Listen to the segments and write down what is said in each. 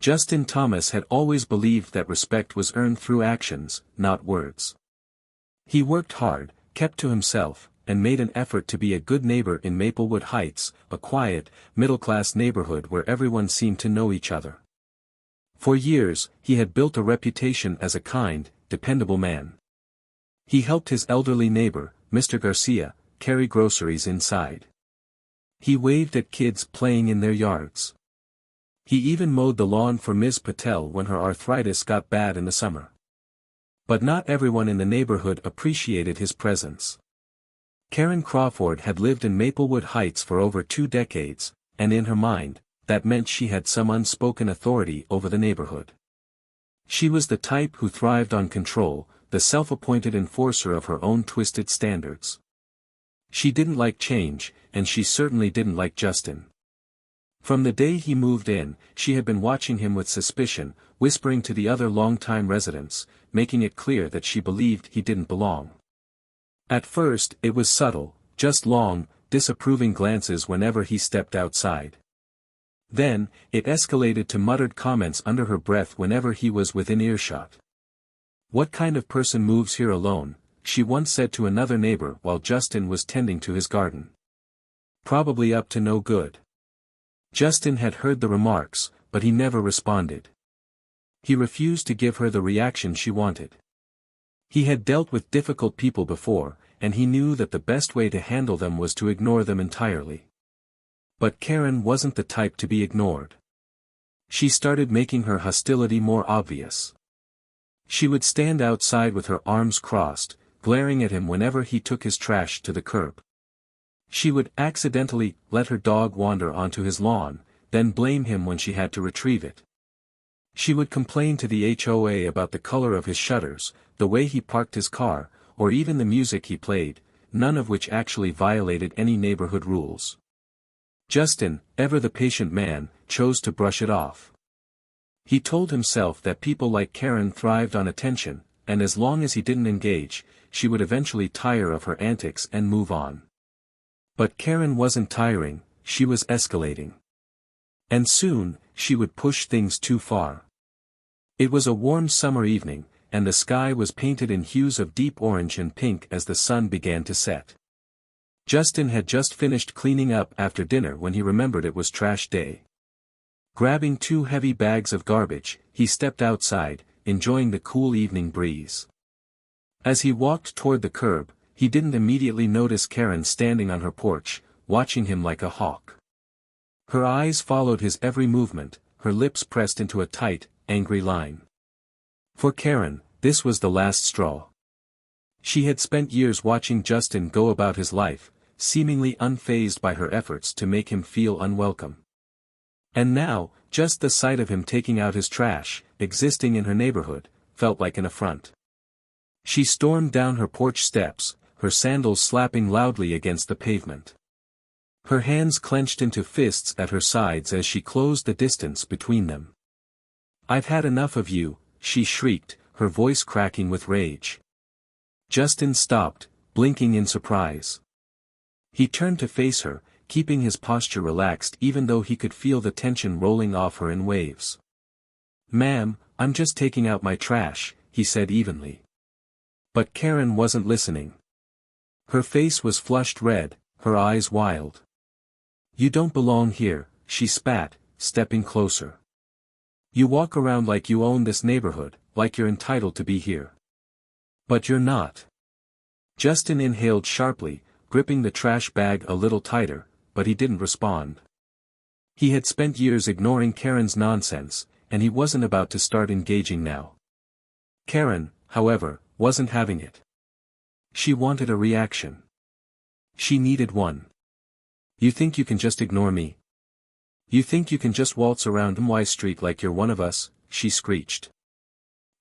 Justin Thomas had always believed that respect was earned through actions, not words. He worked hard, kept to himself, and made an effort to be a good neighbor in Maplewood Heights, a quiet, middle-class neighborhood where everyone seemed to know each other. For years, he had built a reputation as a kind, dependable man. He helped his elderly neighbor, Mr. Garcia, carry groceries inside. He waved at kids playing in their yards. He even mowed the lawn for Ms. Patel when her arthritis got bad in the summer. But not everyone in the neighborhood appreciated his presence. Karen Crawford had lived in Maplewood Heights for over 2 decades, and in her mind, that meant she had some unspoken authority over the neighborhood. She was the type who thrived on control, the self-appointed enforcer of her own twisted standards. She didn't like change, and she certainly didn't like Justin. From the day he moved in, she had been watching him with suspicion, whispering to the other longtime residents, making it clear that she believed he didn't belong. At first, it was subtle, just long, disapproving glances whenever he stepped outside. Then, it escalated to muttered comments under her breath whenever he was within earshot. "What kind of person moves here alone?" she once said to another neighbor while Justin was tending to his garden. "Probably up to no good." Justin had heard the remarks, but he never responded. He refused to give her the reaction she wanted. He had dealt with difficult people before, and he knew that the best way to handle them was to ignore them entirely. But Karen wasn't the type to be ignored. She started making her hostility more obvious. She would stand outside with her arms crossed, glaring at him whenever he took his trash to the curb. She would accidentally let her dog wander onto his lawn, then blame him when she had to retrieve it. She would complain to the HOA about the color of his shutters, the way he parked his car, or even the music he played, none of which actually violated any neighborhood rules. Justin, ever the patient man, chose to brush it off. He told himself that people like Karen thrived on attention, and as long as he didn't engage, she would eventually tire of her antics and move on. But Karen wasn't tiring, she was escalating. And soon, she would push things too far. It was a warm summer evening, and the sky was painted in hues of deep orange and pink as the sun began to set. Justin had just finished cleaning up after dinner when he remembered it was trash day. Grabbing 2 heavy bags of garbage, he stepped outside, enjoying the cool evening breeze. As he walked toward the curb, he didn't immediately notice Karen standing on her porch, watching him like a hawk. Her eyes followed his every movement, her lips pressed into a tight, angry line. For Karen, this was the last straw. She had spent years watching Justin go about his life, seemingly unfazed by her efforts to make him feel unwelcome. And now, just the sight of him taking out his trash, existing in her neighborhood, felt like an affront. She stormed down her porch steps, her sandals slapping loudly against the pavement. Her hands clenched into fists at her sides as she closed the distance between them. "I've had enough of you," she shrieked, her voice cracking with rage. Justin stopped, blinking in surprise. He turned to face her, keeping his posture relaxed even though he could feel the tension rolling off her in waves. "Ma'am, I'm just taking out my trash," he said evenly. But Karen wasn't listening. Her face was flushed red, her eyes wild. "You don't belong here," she spat, stepping closer. "You walk around like you own this neighborhood, like you're entitled to be here. But you're not." Justin inhaled sharply, gripping the trash bag a little tighter, but he didn't respond. He had spent years ignoring Karen's nonsense, and he wasn't about to start engaging now. Karen, however, wasn't having it. She wanted a reaction. She needed one. "You think you can just ignore me? You think you can just waltz around my street like you're one of us?" she screeched.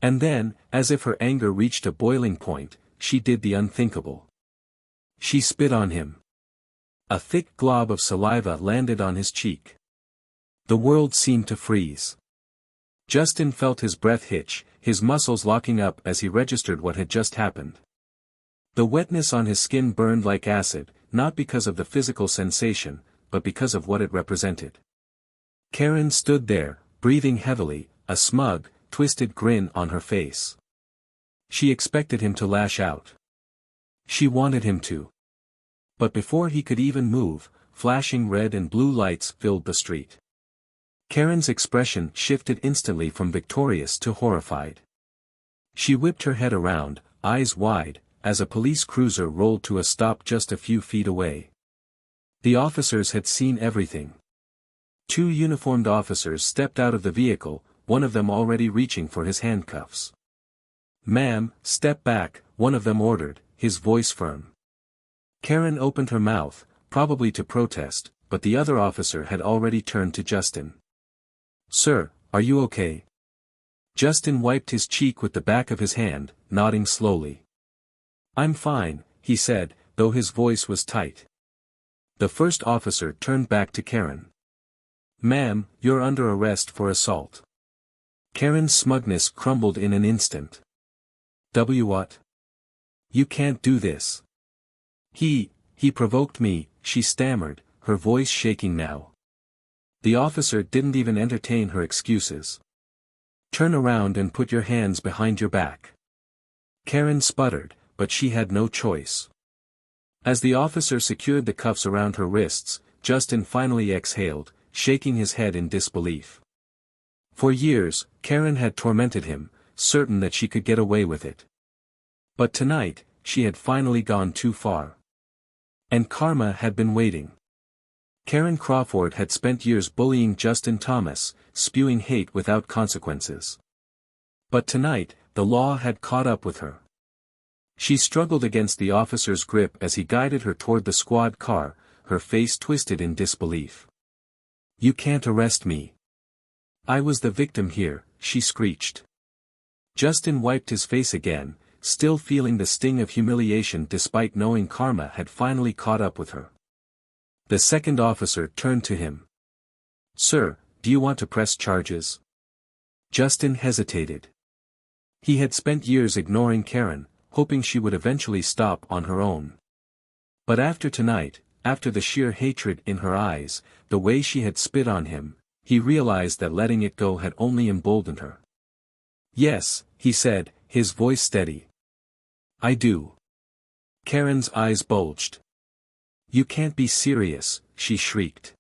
And then, as if her anger reached a boiling point, she did the unthinkable. She spit on him. A thick glob of saliva landed on his cheek. The world seemed to freeze. Justin felt his breath hitch, his muscles locking up as he registered what had just happened. The wetness on his skin burned like acid, not because of the physical sensation, but because of what it represented. Karen stood there, breathing heavily, a smug, twisted grin on her face. She expected him to lash out. She wanted him to. But before he could even move, flashing red and blue lights filled the street. Karen's expression shifted instantly from victorious to horrified. She whipped her head around, eyes wide, as a police cruiser rolled to a stop just a few feet away. The officers had seen everything. Two uniformed officers stepped out of the vehicle, one of them already reaching for his handcuffs. "Ma'am, step back," one of them ordered, his voice firm. Karen opened her mouth, probably to protest, but the other officer had already turned to Justin. "Sir, are you okay?" Justin wiped his cheek with the back of his hand, nodding slowly. "I'm fine," he said, though his voice was tight. The first officer turned back to Karen. "Ma'am, you're under arrest for assault." Karen's smugness crumbled in an instant. What? You can't do this." He provoked me," she stammered, her voice shaking now. The officer didn't even entertain her excuses. "Turn around and put your hands behind your back." Karen sputtered, but she had no choice. As the officer secured the cuffs around her wrists, Justin finally exhaled, shaking his head in disbelief. For years, Karen had tormented him, certain that she could get away with it. But tonight, she had finally gone too far. And karma had been waiting. Karen Crawford had spent years bullying Justin Thomas, spewing hate without consequences. But tonight, the law had caught up with her. She struggled against the officer's grip as he guided her toward the squad car, her face twisted in disbelief. "You can't arrest me. I was the victim here," she screeched. Justin wiped his face again, still feeling the sting of humiliation despite knowing karma had finally caught up with her. The second officer turned to him. "Sir, do you want to press charges?" Justin hesitated. He had spent years ignoring Karen, hoping she would eventually stop on her own. But after tonight, after the sheer hatred in her eyes, the way she had spit on him, he realized that letting it go had only emboldened her. "Yes," he said, his voice steady. "I do." Karen's eyes bulged. "You can't be serious," she shrieked.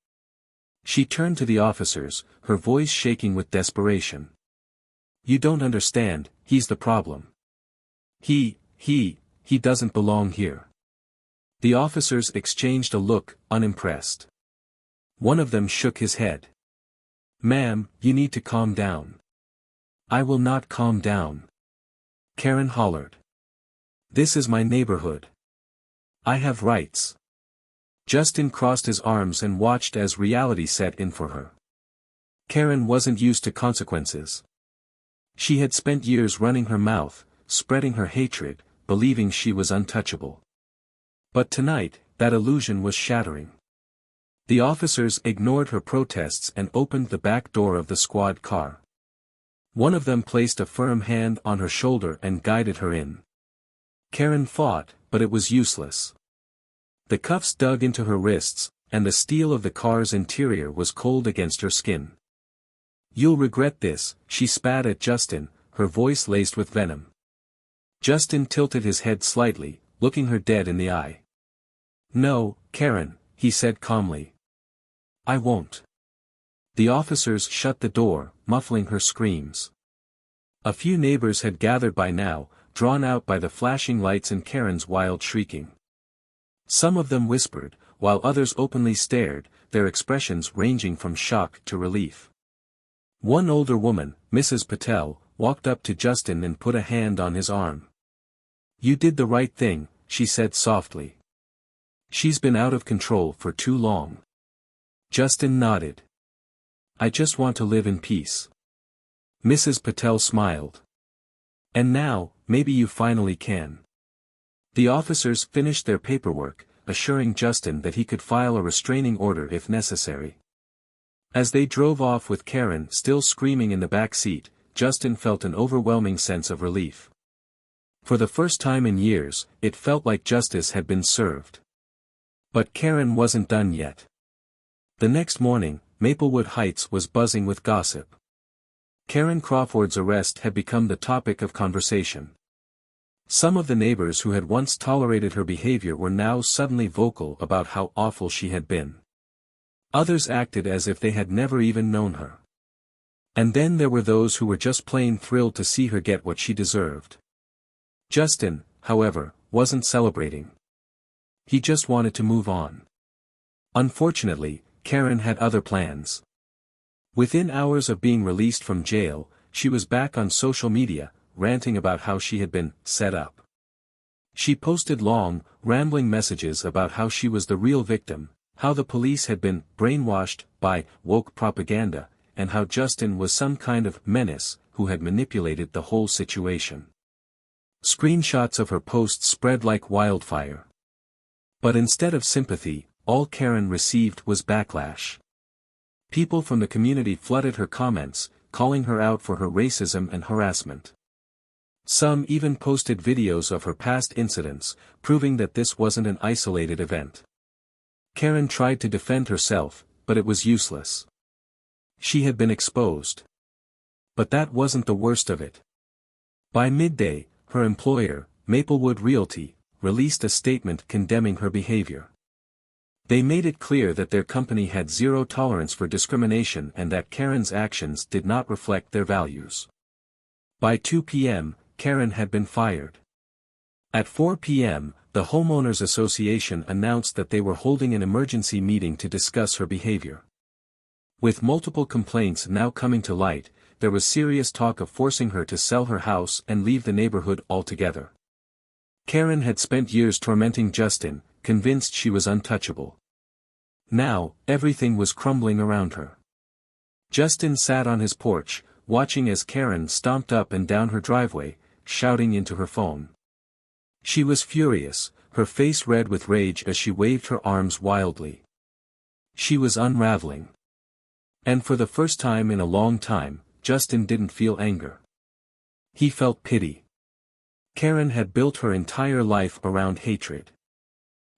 She turned to the officers, her voice shaking with desperation. "You don't understand, he's the problem. He doesn't belong here." The officers exchanged a look, unimpressed. One of them shook his head. "Ma'am, you need to calm down." "I will not calm down," Karen hollered. "This is my neighborhood. I have rights." Justin crossed his arms and watched as reality set in for her. Karen wasn't used to consequences. She had spent years running her mouth, spreading her hatred, believing she was untouchable. But tonight, that illusion was shattering. The officers ignored her protests and opened the back door of the squad car. One of them placed a firm hand on her shoulder and guided her in. Karen fought, but it was useless. The cuffs dug into her wrists, and the steel of the car's interior was cold against her skin. "You'll regret this," she spat at Justin, her voice laced with venom. Justin tilted his head slightly, looking her dead in the eye. "No, Karen," he said calmly. "I won't." The officers shut the door, muffling her screams. A few neighbors had gathered by now, drawn out by the flashing lights and Karen's wild shrieking. Some of them whispered, while others openly stared, their expressions ranging from shock to relief. One older woman, Mrs. Patel, walked up to Justin and put a hand on his arm. "You did the right thing," she said softly. "She's been out of control for too long." Justin nodded. "I just want to live in peace." Mrs. Patel smiled. "And now, maybe you finally can." The officers finished their paperwork, assuring Justin that he could file a restraining order if necessary. As they drove off with Karen still screaming in the back seat, Justin felt an overwhelming sense of relief. For the first time in years, it felt like justice had been served. But Karen wasn't done yet. The next morning, Maplewood Heights was buzzing with gossip. Karen Crawford's arrest had become the topic of conversation. Some of the neighbors who had once tolerated her behavior were now suddenly vocal about how awful she had been. Others acted as if they had never even known her. And then there were those who were just plain thrilled to see her get what she deserved. Justin, however, wasn't celebrating. He just wanted to move on. Unfortunately, Karen had other plans. Within hours of being released from jail, she was back on social media, ranting about how she had been set up. She posted long, rambling messages about how she was the real victim, how the police had been brainwashed by woke propaganda, and how Justin was some kind of menace who had manipulated the whole situation. Screenshots of her posts spread like wildfire. But instead of sympathy, all Karen received was backlash. People from the community flooded her comments, calling her out for her racism and harassment. Some even posted videos of her past incidents, proving that this wasn't an isolated event. Karen tried to defend herself, but it was useless. She had been exposed. But that wasn't the worst of it. By midday, her employer, Maplewood Realty, released a statement condemning her behavior. They made it clear that their company had zero tolerance for discrimination and that Karen's actions did not reflect their values. By 2 p.m., Karen had been fired. At 4 p.m., the Homeowners Association announced that they were holding an emergency meeting to discuss her behavior. With multiple complaints now coming to light, there was serious talk of forcing her to sell her house and leave the neighborhood altogether. Karen had spent years tormenting Justin, convinced she was untouchable. Now, everything was crumbling around her. Justin sat on his porch, watching as Karen stomped up and down her driveway, shouting into her phone. She was furious, her face red with rage as she waved her arms wildly. She was unraveling. And for the first time in a long time, Justin didn't feel anger. He felt pity. Karen had built her entire life around hatred.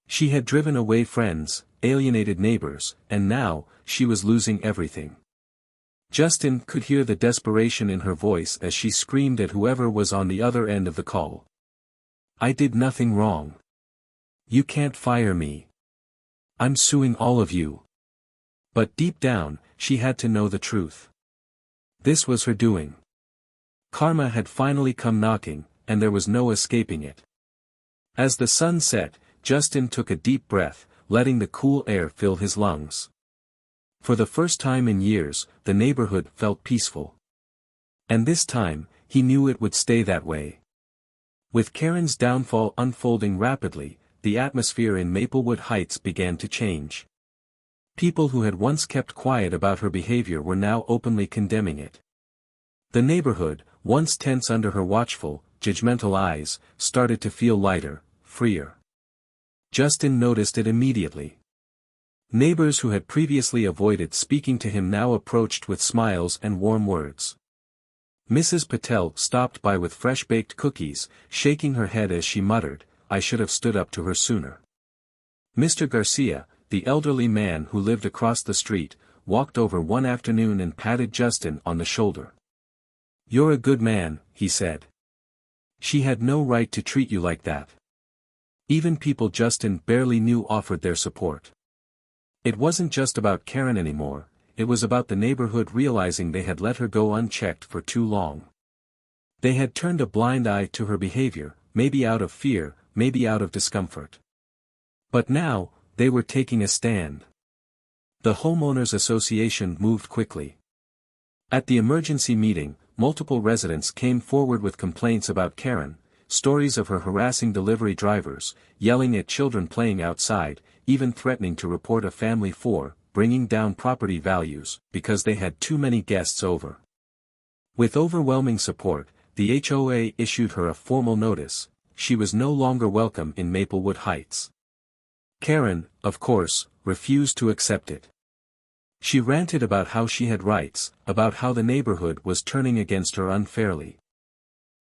She had driven away friends, alienated neighbors, and now, she was losing everything. Justin could hear the desperation in her voice as she screamed at whoever was on the other end of the call. "I did nothing wrong. You can't fire me. I'm suing all of you." But deep down, she had to know the truth. This was her doing. Karma had finally come knocking, and there was no escaping it. As the sun set, Justin took a deep breath, letting the cool air fill his lungs. For the first time in years, the neighborhood felt peaceful. And this time, he knew it would stay that way. With Karen's downfall unfolding rapidly, the atmosphere in Maplewood Heights began to change. People who had once kept quiet about her behavior were now openly condemning it. The neighborhood, once tense under her watchful, judgmental eyes, started to feel lighter, freer. Justin noticed it immediately. Neighbors who had previously avoided speaking to him now approached with smiles and warm words. Mrs. Patel stopped by with fresh-baked cookies, shaking her head as she muttered, "I should have stood up to her sooner." Mr. Garcia, the elderly man who lived across the street, walked over one afternoon and patted Justin on the shoulder. "You're a good man," he said. "She had no right to treat you like that." Even people Justin barely knew offered their support. It wasn't just about Karen anymore, it was about the neighborhood realizing they had let her go unchecked for too long. They had turned a blind eye to her behavior, maybe out of fear, maybe out of discomfort. But now, they were taking a stand. The Homeowners Association moved quickly. At the emergency meeting, multiple residents came forward with complaints about Karen, stories of her harassing delivery drivers, yelling at children playing outside, even threatening to report a family for bringing down property values because they had too many guests over. With overwhelming support, the HOA issued her a formal notice: she was no longer welcome in Maplewood Heights. Karen, of course, refused to accept it. She ranted about how she had rights, about how the neighborhood was turning against her unfairly.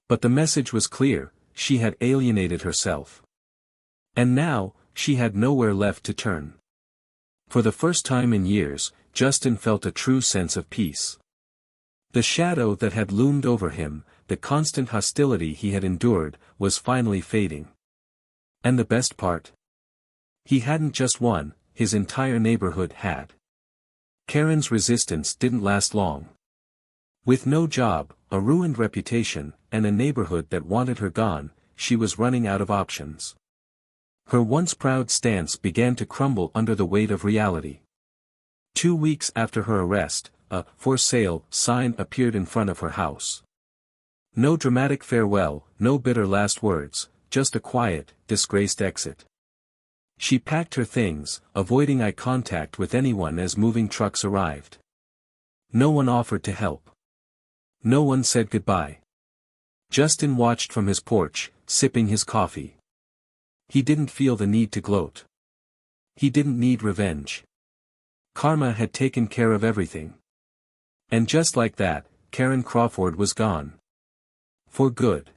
But the message was clear: she had alienated herself. And now, she had nowhere left to turn. For the first time in years, Justin felt a true sense of peace. The shadow that had loomed over him, the constant hostility he had endured, was finally fading. And the best part? He hadn't just won, his entire neighborhood had. Karen's resistance didn't last long. With no job, a ruined reputation, and a neighborhood that wanted her gone, she was running out of options. Her once proud stance began to crumble under the weight of reality. 2 weeks after her arrest, a "for sale" sign appeared in front of her house. No dramatic farewell, no bitter last words, just a quiet, disgraced exit. She packed her things, avoiding eye contact with anyone as moving trucks arrived. No one offered to help. No one said goodbye. Justin watched from his porch, sipping his coffee. He didn't feel the need to gloat. He didn't need revenge. Karma had taken care of everything. And just like that, Karen Crawford was gone. For good.